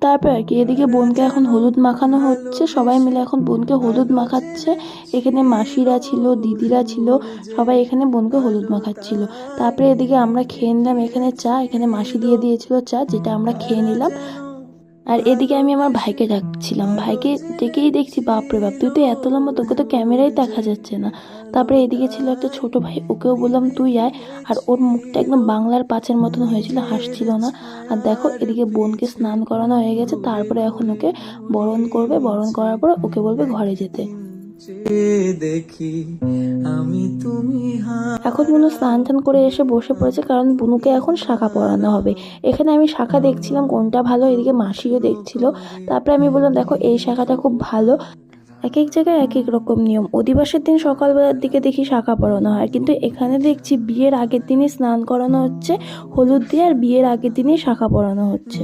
তারপর আর কি এদিকে বোনকে এখন হলুদ মাখানো হচ্ছে, সবাই মিলে এখন বোনকে হলুদ মাখাচ্ছে। এখানে মাসিরা ছিল, দিদিরা ছিল, সবাই এখানে বোনকে হলুদ মাখাচ্ছিল। তারপরে এদিকে আমরা খেয়ে নিলাম এখানে চা, এখানে মাসি দিয়ে দিয়েছিল চা, যেটা আমরা খেয়ে নিলাম। আর এদিকে আমি আমার ভাইকে ডাকছিলাম, ভাইকে ডেকেই দেখছি বাপরে বাপ তুই তো এত লম্বা, তোকে তো ক্যামেরায় দেখা যাচ্ছে না। তারপরে এদিকে ছিল একটা ছোট ভাই, ওকেও বললাম তুই আয়। আর ওর মুখটা একদম বাংলার পাঁচের মতন হয়েছিল, হাসছিল না। আর দেখো এদিকে বোনকে স্নান করানো হয়ে গেছে, তারপরে এখন ওকে বরণ করবে, বরণ করার পর ওকে বলবে ঘরে যেতে। দেখি আমি তুমি এখন বুনু স্নান টান করে এসে বসে পড়েছে, কারণ বুনুকে এখন শাখা পরানো হবে। এখানে আমি শাখা দেখছিলাম কোনটা ভালো, এদিকে মাসিও দেখছিল। তারপরে আমি বললাম দেখো এই শাখাটা খুব ভালো। এক এক জায়গায় এক এক রকম নিয়ম, অধিবাসের দিন সকালবেলার দিকে দেখি শাখা পরানো হয়, কিন্তু এখানে দেখছি বিয়ের আগের দিনই স্নান করানো হচ্ছে হলুদ দিয়ে, আর বিয়ের আগের দিনই শাখা পরানো হচ্ছে।